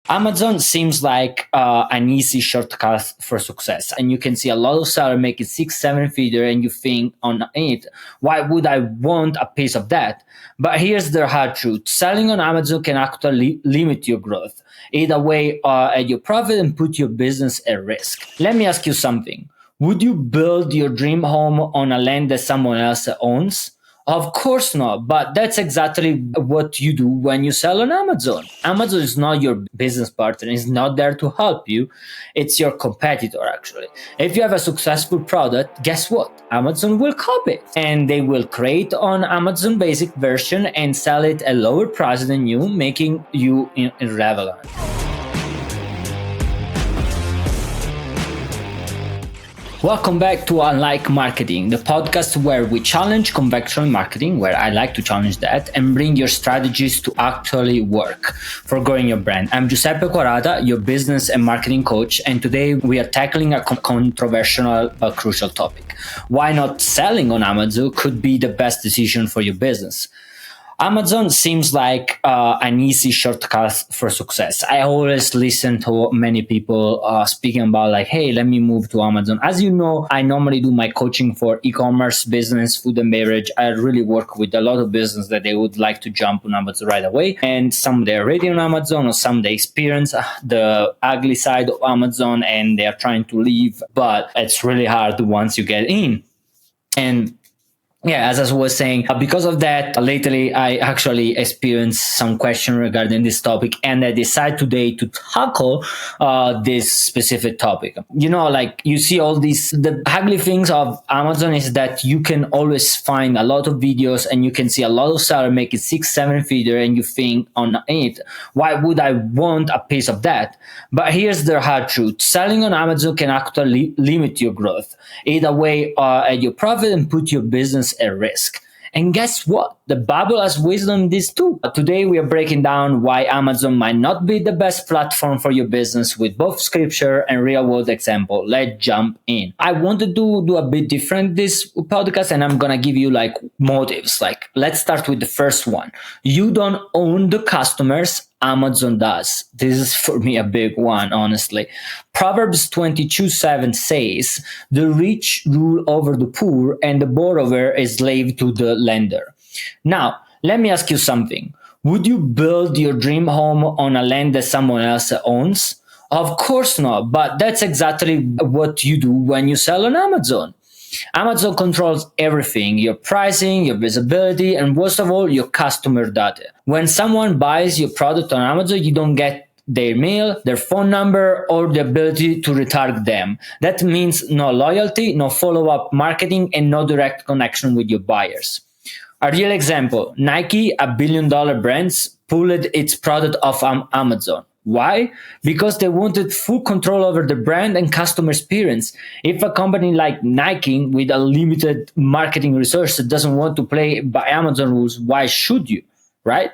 Amazon seems like an easy shortcut for success. And you can see a lot of sellers making 6, 7 figure, and you think on it, why would I want a piece of that? But here's the hard truth. Selling on Amazon can actually limit your growth, eat away at your profit, and put your business at risk. Let me ask you something. Would you build your dream home on a land that someone else owns? Of course not, but that's exactly what you do when you sell on Amazon. Amazon is not your business partner, it's not there to help you, it's your competitor actually. If you have a successful product, guess what? Amazon will copy it and they will create on Amazon basic version and sell it at lower price than you, making you irrelevant. Welcome back to Unlike Marketing, the podcast where we challenge conventional marketing, where I like to challenge that, and bring your strategies to actually work for growing your brand. I'm Giuseppe Quarata, your business and marketing coach, and today we are tackling a controversial but crucial topic. Why not selling on Amazon could be the best decision for your business. Amazon seems like an easy shortcut for success. I always listen to many people speaking about like, hey, let me move to Amazon. As you know, I normally do my coaching for e-commerce, business, food and beverage. I really work with a lot of business that they would like to jump on Amazon right away. And some they're already on Amazon, or some they experience the ugly side of Amazon and they're trying to leave, but it's really hard once you get in. And yeah, as I was saying, because of that, lately I actually experienced some question regarding this topic, and I decided today to tackle this specific topic. You know, like you see all these, the ugly things of Amazon is that you can always find a lot of videos and you can see a lot of sellers making 6, 7 figure, and you think on it, why would I want a piece of that? But here's the hard truth. Selling on Amazon can actually limit your growth, eat away at your profit, and put your business at risk. And guess what? The Bible has wisdom in this too. Today we are breaking down why Amazon might not be the best platform for your business with both scripture and real world example. Let's jump in. I want to do a bit different this podcast, and I'm gonna give you like motives. Like, let's start with the first one. You don't own the customers, Amazon does. This is for me a big one, honestly. Proverbs 22:7 says, the rich rule over the poor and the borrower is slave to the lender. Now, let me ask you something. Would you build your dream home on a land that someone else owns? Of course not, but that's exactly what you do when you sell on Amazon. Amazon controls everything, your pricing, your visibility, and most of all, your customer data. When someone buys your product on Amazon, you don't get their mail, their phone number, or the ability to retarget them. That means no loyalty, no follow-up marketing, and no direct connection with your buyers. A real example, Nike, a billion-dollar brand, pulled its product off Amazon. Why? Because they wanted full control over the brand and customer experience. If a company like Nike with a limited marketing resource doesn't want to play by Amazon rules, why should you? Right?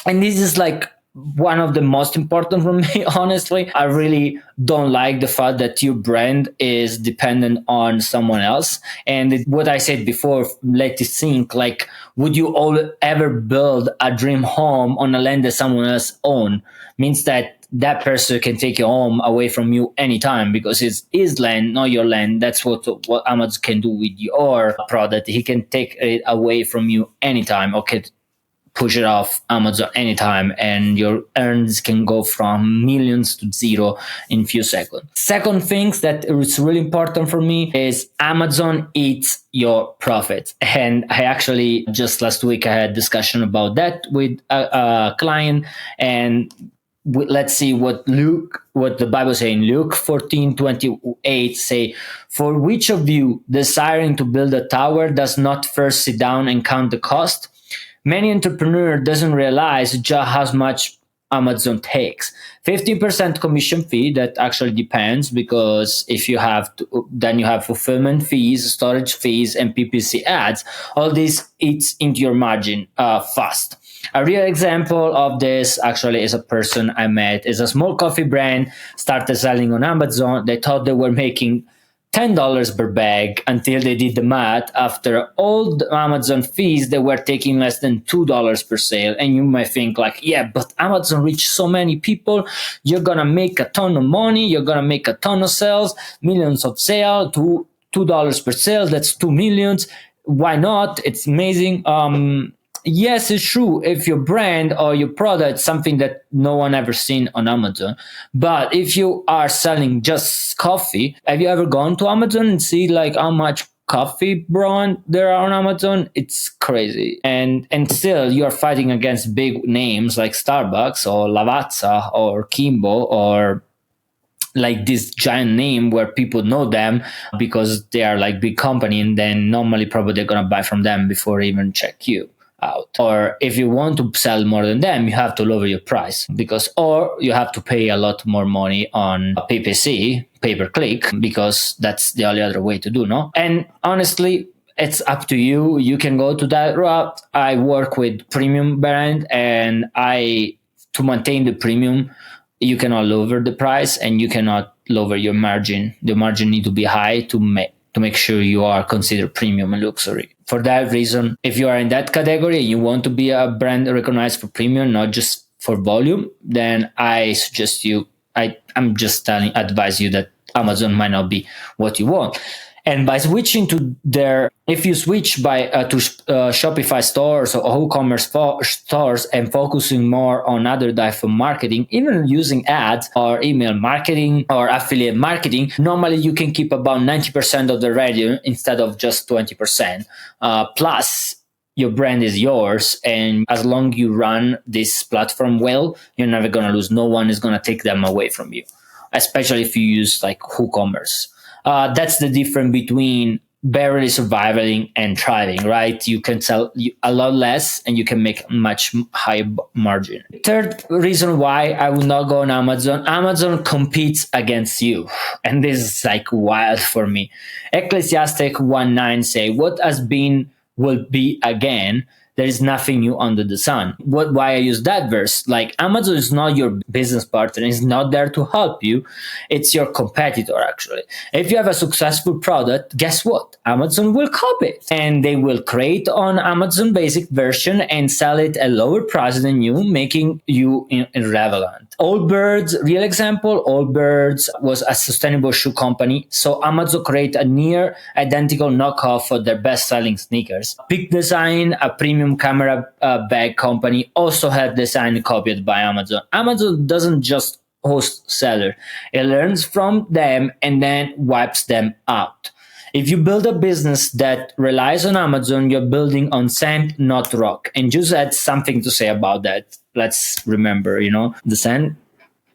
And this is like one of the most important for me, honestly. I really don't like the fact that your brand is dependent on someone else. And what I said before, let it sink, like, would you all ever build a dream home on a land that someone else owns? Means that that person can take your home away from you anytime because it's his land, not your land. That's what Amazon can do with your product. He can take it away from you anytime. Okay, push it off Amazon anytime, and your earnings can go from millions to zero in few seconds. Second things that is really important for me is Amazon eats your profit. And I actually just last week I had a discussion about that with a client, and let's see what the Bible says in Luke 14:28 say, for which of you desiring to build a tower does not first sit down and count the cost? Many entrepreneur doesn't realize just how much Amazon takes. 15% commission fee, that actually depends, because if you have then you have fulfillment fees, storage fees, and PPC ads. All this eats into your margin fast. A real example of this actually is a person I met. Is a small coffee brand, started selling on Amazon. They thought they were making $10 per bag until they did the math. After all the Amazon fees, they were taking less than $2 per sale. And you might think like, yeah, but Amazon reached so many people. You're going to make a ton of money. You're going to make a ton of sales, millions of sales, $2 per sale. That's 2 millions. Why not? It's amazing. Yes, it's true if your brand or your product is something that no one ever seen on Amazon. But if you are selling just coffee, have you ever gone to Amazon and see like how much coffee brand there are on Amazon? It's crazy. And still you're fighting against big names like Starbucks or Lavazza or Kimbo or like this giant name where people know them because they are like big company, and then normally probably they're going to buy from them before even check you out. Or if you want to sell more than them, you have to lower your price or you have to pay a lot more money on PPC, pay per click, because that's the only other way to do, no? And honestly, it's up to you. You can go to that route. I work with premium brand, and to maintain the premium, you cannot lower the price and you cannot lower your margin. The margin need to be high to make sure you are considered premium and luxury. For that reason, if you are in that category and you want to be a brand recognized for premium, not just for volume, then I suggest advise you that Amazon might not be what you want. And by switching to if you switch to Shopify stores or WooCommerce stores and focusing more on other type of marketing, even using ads or email marketing or affiliate marketing, normally you can keep about 90% of the revenue instead of just 20%. Plus, your brand is yours, and as long as you run this platform well, you're never going to lose. No one is going to take them away from you, especially if you use like WooCommerce. That's the difference between barely surviving and thriving, right? You can sell a lot less and you can make much higher margin. Third reason why I would not go on Amazon: Amazon competes against you. And this is like wild for me. Ecclesiastes 1:9 say, what has been will be again. There is nothing new under the sun. Why I use that verse? Like, Amazon is not your business partner. It's not there to help you. It's your competitor, actually. If you have a successful product, guess what? Amazon will copy it. And they will create on Amazon basic version and sell it at lower price than you, making you irrelevant. Allbirds, real example, Allbirds was a sustainable shoe company. So Amazon created a near identical knockoff for their best-selling sneakers. Peak Design, a premium camera bag company, also had design copied by Amazon. Amazon doesn't just host sellers. It learns from them and then wipes them out. If you build a business that relies on Amazon, you're building on sand, not rock. And Juice had something to say about that. Let's remember, the sand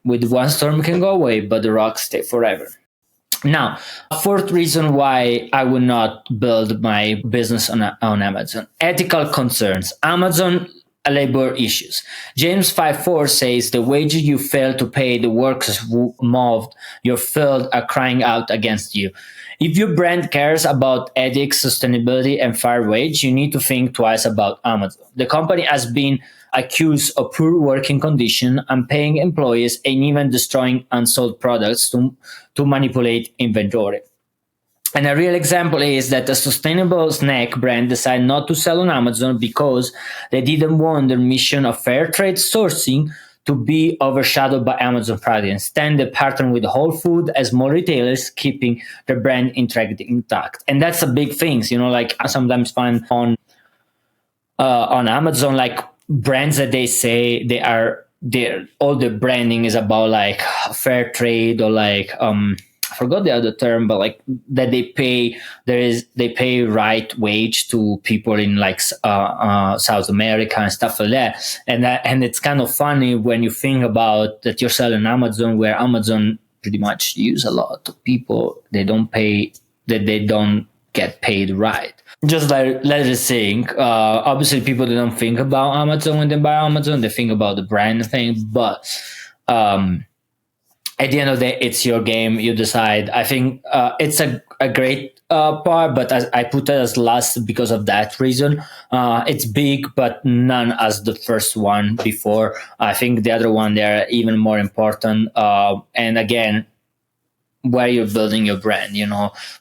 with one storm can go away, but the rocks stay forever. Now, a fourth reason why I would not build my business on Amazon: ethical concerns. Amazon labor issues. James 5:4 says, the wages you fail to pay the workers who moved your field are crying out against you. If your brand cares about ethics, sustainability, and fair wage, you need to think twice about Amazon. The company has been accused of poor working conditions, unpaying employees, and even destroying unsold products to manipulate inventory. And a real example is that a sustainable snack brand decided not to sell on Amazon because they didn't want their mission of fair trade sourcing to be overshadowed by Amazon product. Instead, they partnered with Whole Foods as small retailers, keeping their brand integrity intact. And that's a big thing. Like I sometimes find on Amazon, like brands that they say all the branding is about like fair trade or like I forgot the other term, but like that they pay right wage to people in like South America and stuff like that. And it's kind of funny when you think about that you're selling Amazon, where Amazon pretty much use a lot of people they don't get paid right. Just like let us think. Obviously, people don't think about Amazon when they buy Amazon. They think about the brand thing, but at the end of the day, it's your game. You decide. I think it's a great part, but I put it as last because of that reason. It's big, but none as the first one before. I think the other one, they're even more important. And again, where you're building your brand.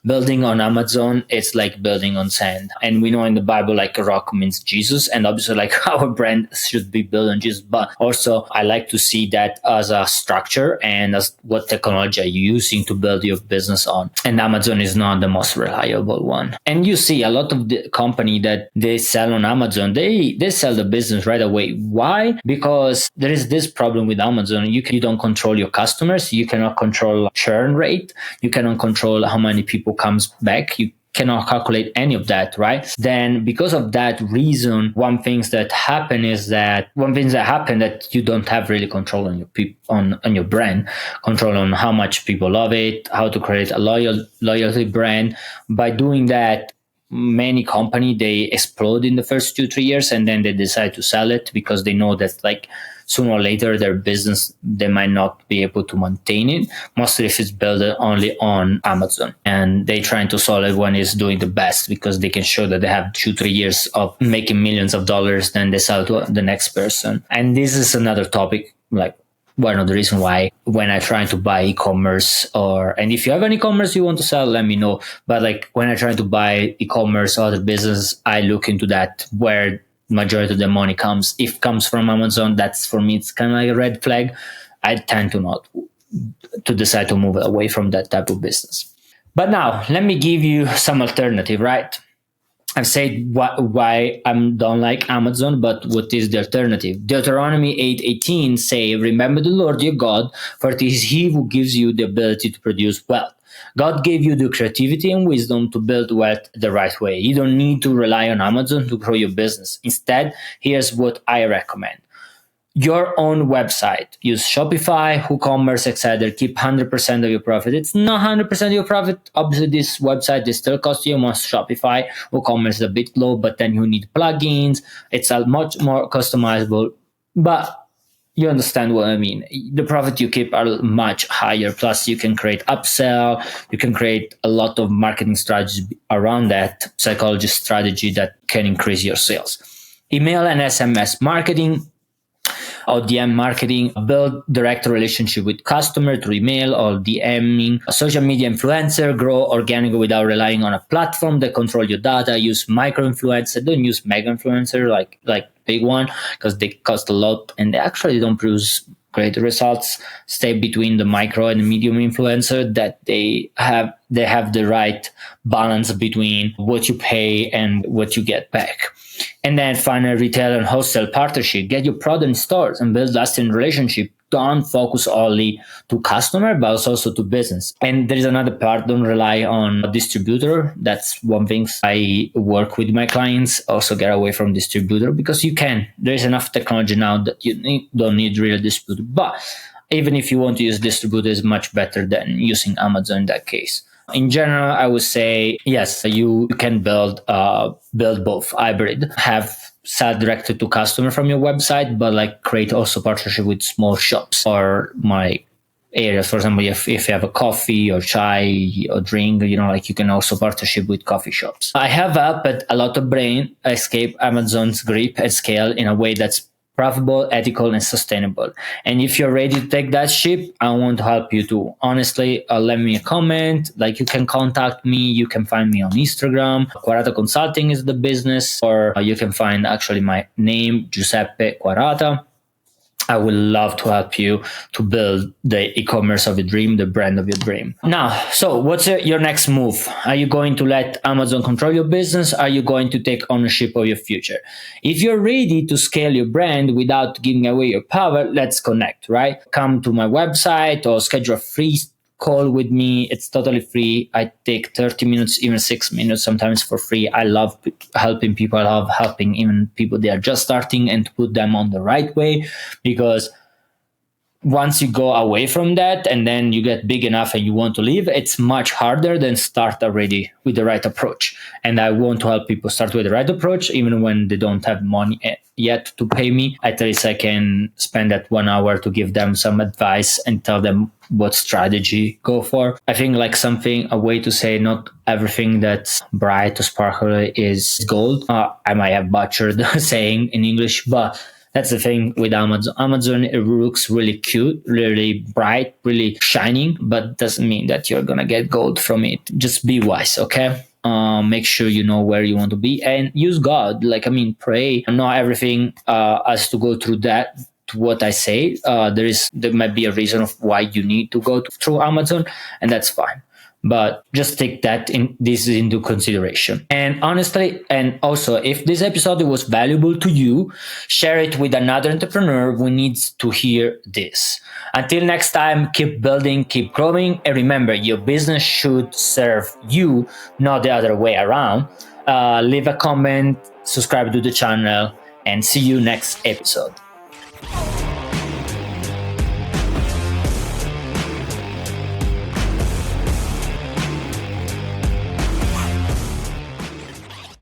Building on Amazon, it's like building on sand. And we know in the Bible, like a rock means Jesus. And obviously, like our brand should be built on Jesus. But also, I like to see that as a structure and as what technology are you using to build your business on. And Amazon is not the most reliable one. And you see a lot of the company that they sell on Amazon, they sell the business right away. Why? Because there is this problem with Amazon. You don't control your customers. You cannot control churn rate. You cannot control how many people comes back. You cannot calculate any of that, right? Then because of that reason, one thing that that you don't have really control on your on your brand, control on how much people love it, how to create a loyalty brand. By doing that, many company, they explode in the first 2-3 years, and then they decide to sell it because they know that like sooner or later their business, they might not be able to maintain it, mostly if it's built only on Amazon. And they trying to solve it when it's doing the best because they can show that they have 2-3 years of making millions of dollars, then they sell to the next person. And this is another topic, like one of the reasons why when I try to buy e-commerce and if you have an e-commerce you want to sell, let me know. But like when I try to buy e-commerce or other business, I look into that where majority of the money comes. If it comes from Amazon, that's for me, it's kind of like a red flag. I tend to decide to move away from that type of business. But now let me give you some alternative, right? I've said why I don't like Amazon, but what is the alternative? Deuteronomy 8:18 say, remember the Lord your God, for it is he who gives you the ability to produce wealth. God gave you the creativity and wisdom to build wealth the right way. You don't need to rely on Amazon to grow your business. Instead, here's what I recommend. Your own website. Use Shopify, WooCommerce, etc. Keep 100% of your profit. It's not 100% of your profit. Obviously, this website is still cost you most. Shopify, WooCommerce is a bit low, but then you need plugins. It's a much more customizable, but you understand what I mean. The profit you keep are much higher. Plus, you can create upsell. You can create a lot of marketing strategies around that, psychology strategy that can increase your sales. Email and SMS marketing or DM marketing, build direct relationship with customer through email or DMing. A social media influencer, grow organically without relying on a platform that control your data. Use micro influencer. Don't use mega influencer like big one because they cost a lot and they actually don't produce great results. Stay between the micro and the medium influencer that they have the right balance between what you pay and what you get back. And then find a retail and wholesale partnership. Get your product in stores and build lasting relationship. Don't focus only to customer, but also to business. And there is another part, don't rely on a distributor. That's one thing I work with my clients. Also get away from distributor because there is enough technology now that you don't need real distributor. But even if you want to use distributor, it's much better than using Amazon in that case. In general, I would say, yes, you can build both hybrid, have sell directly to customer from your website, but like create also partnership with small shops or my areas. For example, if you have a coffee or chai or drink, like you can also partnership with coffee shops. I have helped a lot of brand escape Amazon's grip and scale in a way that's profitable, ethical, and sustainable. And if you're ready to take that ship, I want to help you too. Honestly, let me a comment. Like you can contact me. You can find me on Instagram. Quarata Consulting is the business, or you can find actually my name, Giuseppe Quarata. I would love to help you to build the e-commerce of your dream, the brand of your dream. Now, so what's your next move? Are you going to let Amazon control your business? Are you going to take ownership of your future? If you're ready to scale your brand without giving away your power, let's connect, right? Come to my website or schedule a free call with me. It's totally free. I take 30 minutes, even 6 minutes, sometimes for free. I love helping people. I love helping even people that are just starting and to put them on the right way, because once you go away from that and then you get big enough and you want to leave, it's much harder than start already with the right approach. And I want to help people start with the right approach, even when they don't have money yet to pay me. At least I can spend that 1 hour to give them some advice and tell them what strategy go for. I think like a way to say not everything that's bright or sparkly is gold. I might have butchered the saying in English, but That's the thing with Amazon. Amazon, it looks really cute, really bright, really shining, but doesn't mean that you're gonna get gold from it. Just be wise, okay? Make sure you know where you want to be and use God. Like, I mean, pray. Not everything has to go through that. To what I say, there might be a reason of why you need to go through Amazon, and that's fine. But just take this into consideration. And honestly, and also, if this episode was valuable to you, share it with another entrepreneur who needs to hear this. Until next time, keep building, keep growing, and remember, your business should serve you, not the other way around. Leave a comment, subscribe to the channel, and see you next episode.